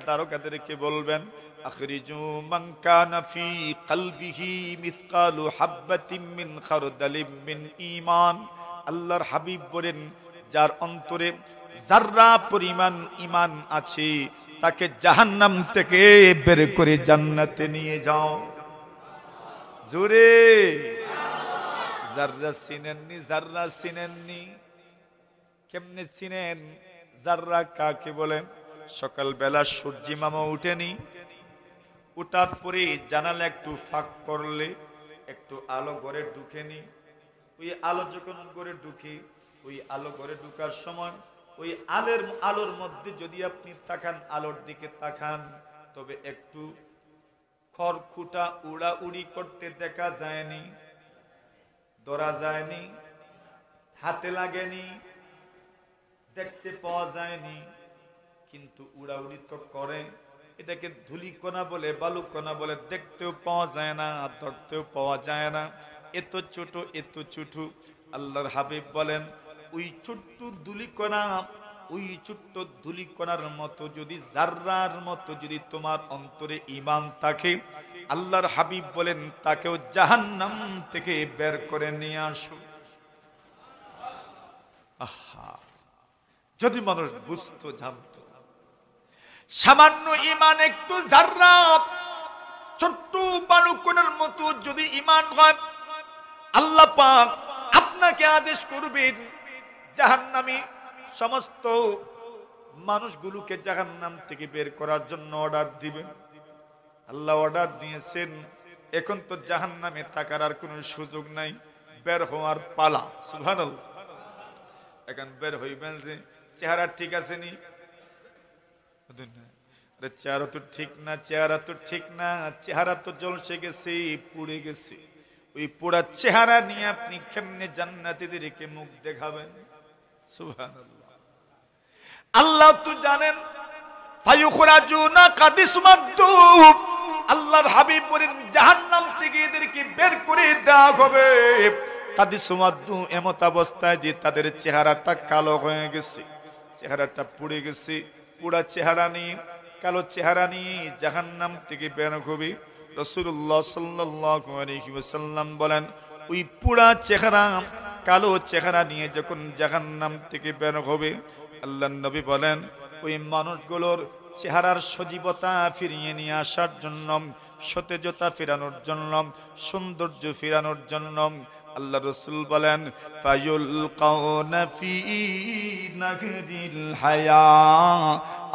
দারোগাদেরকে বলবেন আখরিজু মান কানা ফি কলবিহি মিসকালু হাববাতিন মিন খারদালিম মিন ঈমান। আল্লাহর হাবিব বলেন যার অন্তরে যাররা পরিমাণ ঈমান আছে তাকে জাহান্নাম থেকে বের করে জান্নাতে নিয়ে যাও। জোরে যাররা চিনেননি? কেমনে চিনেন? যাররা কাকে বলেন? সকালবেলা সূর্যি মামা উঠেনি, ওটার পরে জানালা একটু ফাঁক করলে একটু আলো ঘরে ঢুকেনি। ওই আলো যখন ঘরে ঢুকে, ওই আলো ঘরে ঢুকার সময় ওই আলোর মধ্যে যদি আপনি তাকান, আলোর দিকে তাকান, তবে একটু খড়কুটা উড়াউড়ি করতে দেখা যায়নি, ধরা যায়নি, হাতে লাগেনি, দেখতে পাওয়া যায়নি, কিন্তু উড়াউড়ি তো করে। এটাকে ধুলিকণা বলে, বালুকণা বলে, দেখতেও পাওয়া যায় না, ধরতেও পাওয়া যায় না। এত ছোট, এত ছোট। আল্লাহর হাবিব বলেন, ওই ছোট্ট ধুলিকণা, ওই ছোট্ট ধুলিকণার মতো যদি, জাররার মতো যদি তোমার অন্তরে ঈমান থাকে, আল্লাহর হাবিব বলেন তাকেও জাহান্নাম থেকে বের করে নিয়ে আসো। আহা, যদি মানুষ বুঝতো, জানতো, সামান্য ঈমান, একটু জাররা, ছোট্ট বালুকণার মতো যদি ঈমান হয়, আল্লাহ পাক আপনাকে আদেশ করবেন জাহান্নামী সমস্ত মানুষগুলোকে জাহান্নাম থেকে বের করার জন্য অর্ডার দিবেন। আল্লাহ অর্ডার দিয়েছেন, এখন তো জাহান্নামে থাকার আর কোনো সুযোগ নাই, বের হওয়ার পালা। সুবহানাল্লাহ। এখন বের হইবেন যে চেহারা ঠিক আছে নি? চেহারা তো ঠিক না, চেহারা তো ঠিক না, চেহারা তো জলসে গেছে, পুড়ে গেছে। ওই পোড়া চেহারা নিয়ে আপনি কেমনে জান্নাতীদেরকে মুখ দেখাবেন? সুবহানাল্লাহ। আল্লাহ তো জানেন, ফায়ুখরাজুনা কাদিসমাদ্দু, আল্লাহর হাবিব বলেন জাহান্নাম থেকে এদেরকে বের করে দেওয়া হবে। কাদিসমাদ্দু, এমত অবস্থায় যে তাদের চেহারাটা কালো হয়ে গেছে, চেহারাটা পুড়ে গেছে। পুরা চেহারা নিয়ে, কালো চেহারা নিয়ে জাহান্নাম থেকে বের হবে। রাসূলুল্লাহ সাল্লাল্লাহু আলাইহি ওয়াসাল্লাম বলেন, ওই পুরা চেহারা, কালো চেহারা নিয়ে যখন জাহান্নাম থেকে বের হবে, আল্লাহর নবী বলেন ওই মানুষগুলোর চেহারার সজীবতা ফিরিয়ে নিয়ে আসার জন্য, সতেজতা ফেরানোর জন্য, সৌন্দর্য ফেরানোর জন্য আল্লাহ রাসূল বলেন, ফায়ুলকাউনা ফি নাহরিল হায়া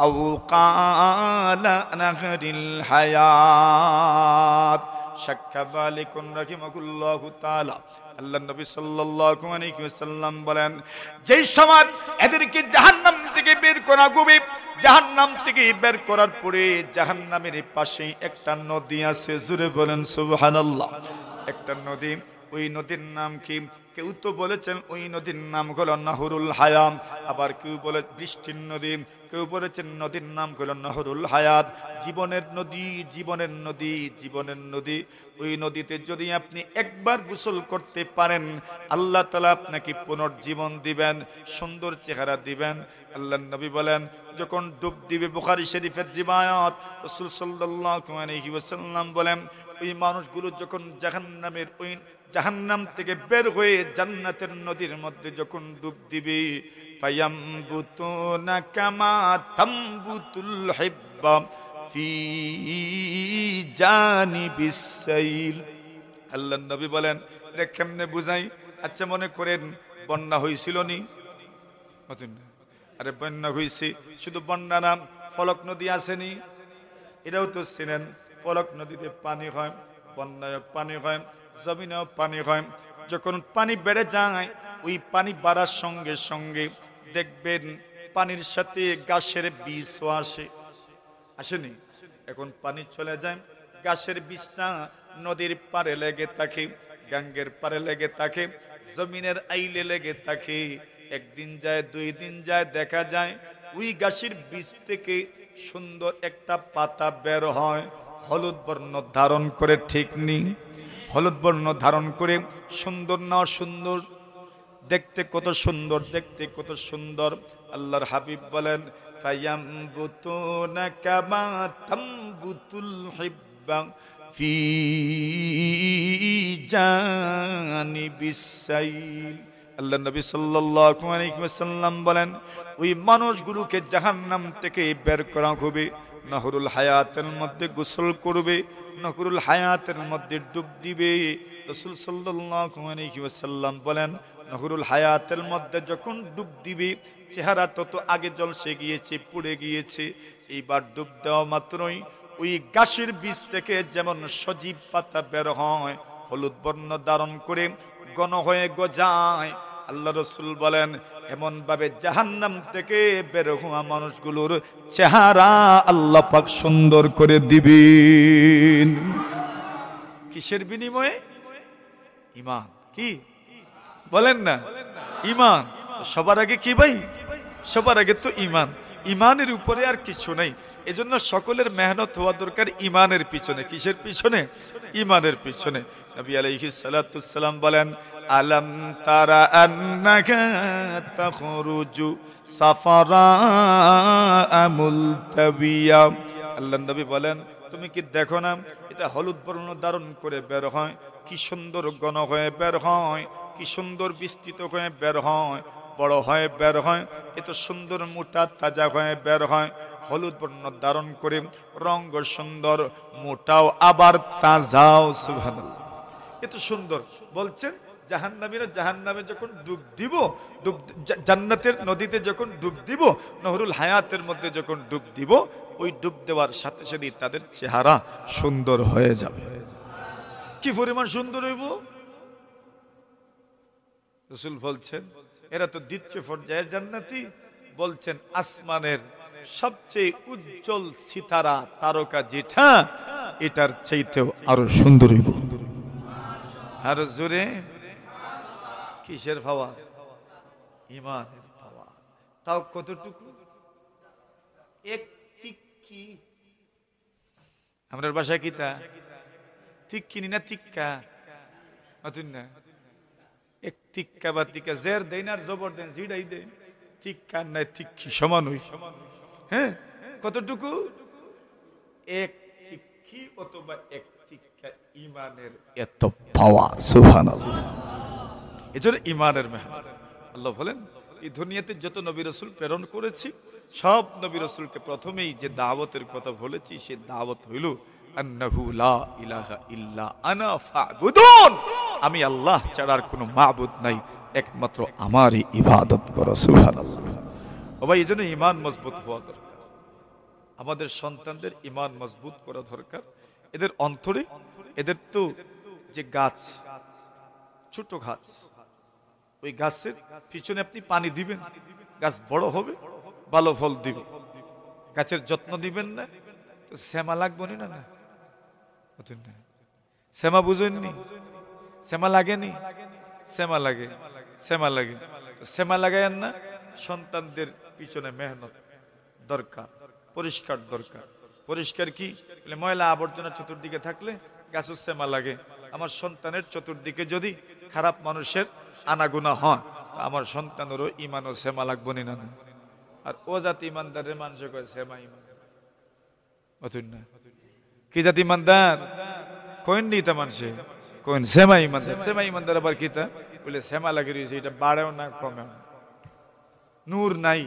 আও ক্বালা নাহরিল হায়াত। শাক্কা মালিকুন রাহিমাহুল্লাহু তাআলা, আল্লাহর নবী সাল্লাল্লাহু আলাইহি ওয়াসাল্লাম বলেন, যেই সময় এদেরকে জাহান্নাম থেকে বের করা হবে, জাহান্নাম থেকে বের করার পরে জাহান্নামের পাশে একটা নদী আছে। জোরে বলেন সুবহানাল্লাহ। একটা নদী, ওই নদীর নাম কি? কেউ তো বলেছেন ওই নদীর নাম হলো নাহরুল হায়াম, আবার কেউ বলে বৃষ্টির নদী, কেউ বলেছেন নদীর নাম হলো নাহরুল হায়াত, জীবনের নদী, জীবনের নদী, জীবনের নদী। ওই নদীতে যদি আপনি একবার গোসল করতে পারেন, আল্লাহ তাআলা আপনাকে পুনর্জীবন দিবেন, সুন্দর চেহারা দিবেন। আল্লাহর নবী বলেন, যখন ডুব দিবে, বুখারী শরীফের রিওয়ায়াত, রাসূল সাল্লাল্লাহু আলাইহি ওয়াসাল্লাম বলেন, ওই মানুষগুলো যখন জাহান্নামের, ওই জাহান্নাম থেকে বের হয়ে জান্নাতের নদীর মধ্যে যখন ডুব দিবে, ফায়ামবুতুনা কামা তামবুতুল হিব্বা ফি জানিবিস সাইল। আল্লাহর নবী বলেন, এটা কেমনে বুঝাই? আচ্ছা, মনে করেন বন্যা হয়েছিল নি? আরে বন্যা হয়েছে, শুধু বন্যা নাম, ফলক নদী আসেনি? এটাও তো চিনেন, ফলক নদীতে পানি হয়, বন্যায় পানি হয়, জমিনেও পানি হয়। যখন পানি বেড়ে যায়, ওই পানি বাড়ার সঙ্গে সঙ্গে দেখবেন পানির সাথে গাছের বীজও আসে, আসেনি? এখন পানি চলে যায়, গাছের বীজটা নদীর পারে লেগে থাকে, গঙ্গের পারে লেগে থাকে, জমিনের আইলে লেগে থাকে। একদিন যায়, দুই দিন যায়, দেখা যায় ওই গাছের বীজ থেকে সুন্দর একটা পাতা বের হয়, হলুদ বর্ণ ধারণ করে। ঠিক নেই? হলুদ বর্ণ ধারণ করে সুন্দর না সুন্দর? দেখতে কত সুন্দর, দেখতে কত সুন্দর। আল্লাহর হাবিব বলেন, ফায়ামবুতুনা কামা তামবুতুল হিব্বা ফি জানিবিস সাইল। আল্লাহ নবী সাল্লাল্লাহু আলাইহি ওয়াসাল্লাম বলেন, ওই মানুষগুলোকে জাহান্নাম থেকে বের করা হবে, নহরুল হায়াতের মধ্যে গোসল করবে, নহরুল হায়াতের মধ্যে ডুব দিবে। রাসূল সাল্লাল্লাহু আলাইহি ওয়াসাল্লাম বলেন, নহরুল হায়াতের মধ্যে যখন ডুব দিবে, চেহারা তত আগে জলসে গিয়েছে, পুড়ে গিয়েছে, এইবার ডুব দেওয়া মাত্রই ওই গাছের বীজ থেকে যেমন সজীব পাতা বের হয়, হলুদ বর্ণ ধারণ করে ঘন হয়ে গজায়, আল্লাহ রাসূল বলেন এমন ভাবে জাহান্নাম থেকে বের হওয়া মানুষগুলোর চেহারা আল্লাহ পাক সুন্দর করে দিবেন। কিসের বিনিময়ে? ঈমান। কি বলেন না? ঈমান। সবার আগে কি ভাই? সবার আগে তো ঈমান। ঈমানের উপরে আর কিছু নাই। এজন্য সকলের মেহনত হওয়া দরকার ঈমানের পিছনে। কিসের পিছনে? ঈমানের পিছনে। নবী আলাইহিস সালাতু ওয়াসসালাম বলেন, আলাম তারা আন্নাকা তাখরুজু সাফারা মুলতাবিয়া। আল্লাহর নবী বলেন, তুমি কি দেখো না এটা হলুদ বর্ণ ধারণ করে বের হয়, কি সুন্দর ঘন হয়ে বের হয়, কি সুন্দর বিস্তৃত হয়ে বের হয়, বড় হয়ে বের হয়, এত সুন্দর মোটা তাজা হয়ে বের হয়, হলুদ বর্ণ ধারণ করে, রঙ সুন্দর, মোটাও আবার তাজাও। সুবহানাল্লাহ, এত সুন্দর। বলছেন জাহান্নামীরা জাহান্নামে যখন ডুব দিব, জান্নাতের নদীতে যখন ডুব দিব, নহরুল হায়াতের মধ্যে যখন ডুব দিব, ওই ডুব দেওয়ার সাথে সাথে তাদের চেহারা সুন্দর হয়ে যাবে। কি পরিমাণ সুন্দর হইব? রাসূল বলছেন এরা তো দ্বিতীয় পর্যায়ের জান্নাতি। বলছেন আসমানের সবচেয়ে উজ্জ্বল সিতারা তারকা যেটা, এটার চাইতেও আরো সুন্দর হইব। আর জোরে কিসের পাওয়া? ঈমানের পাওয়া। তাও কতটুকু? এক টিক্কি। আমাদের ভাষায় কিতা? টিক্কি না টিক্কা? অতুন না, এক টিক্কা বা টিক্কা, জের দেন আর জবর দেন, জিডাই দেন, টিক্কা নাই টিক্কি সমান হই। হ্যাঁ, কতটুকু? এক টিক্কি অথবা এক টিক্কা ঈমানের এত পাওয়া। সুবহানাল্লাহ। এজন্য ঈমানের মেহনত। আল্লাহ বলেন এই দুনিয়াতে যত নবী রাসূল প্রেরণ করেছি, সব নবী রাসূলকে প্রথমেই যে দাওয়াতের কথা বলেছি, সে দাওয়াত হইল আন্নাহু লা ইলাহা ইল্লা আনা ফা'বুদুন, আমি আল্লাহ ছাড়া আর কোনো মাবুদ নাই, একমাত্র আমারই ইবাদত করো। সুবহানাল্লাহ। ও ভাই, এজন্য ঈমান মজবুত হওয়া দরকার। আমাদের সন্তানদের ঈমান মজবুত করা দরকার। এদের অন্তরে, এদের তো যে গাছ, ছোট গাছ, ওই গাছের পিছনে আপনি পানি দিবেন, গাছ বড় হবে, ভালো ফল দিবে। গাছের যত্ন দিবেন না তো শ্যামা লাগবে না। না, শ্যামা বুঝেননি? শ্যামা লাগেনি? শ্যামা লাগে, শ্যামা লাগে। শ্যামা লাগায়েন না। সন্তানদের পিছনে মেহনত দরকার, পরিষ্কার দরকার। পরিষ্কার কি? ময়লা আবর্জনা চতুর্দিকে থাকলে গাছের শ্যামা লাগে। আমার সন্তানের চতুর্দিকে যদি খারাপ মানুষের আনাগুনা হয়, আমার সন্তানেরও ঈমান ও শ্যামা লাগবো না। আর ও জাতি ইমানদারের মানুষ কয় শ্যামা ঈমান। অতুন না, কি জাতি ইমানদার কইন নি তা মানুষে কইন শ্যামা ঈমানদার। শ্যামা ঈমানদার আবার কিতা বলে? শ্যামা লাগে রয়েছে, এটা বাড়েও না কমেও না, নূর নাই,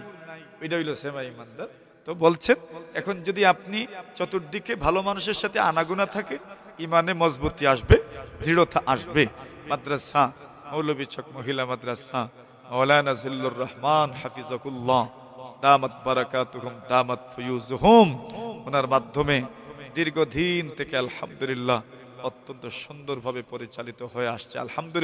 এটা হইল শ্যামা ঈমানদার। তো বলছেন এখন যদি আপনি চতুর্দিকে ভালো মানুষের সাথে আনাগুনা থাকে, ঈমানে মজবুতি আসবে, দৃঢ়তা আসবে। মাদ্রাসা মৌলভী চক মহিলা মাদ্রাসা মাওলানা জিল্লুর রহমান হাফিজাকুল্লাহ দামাত বারাকাতুহুম দামাত ফুয়ুজুহুম, ওনার মাধ্যমে দীর্ঘদিন থেকে আলহামদুলিল্লাহ অত্যন্ত সুন্দরভাবে পরিচালিত হয়ে আসছে। আলহামদুলিল্লাহ।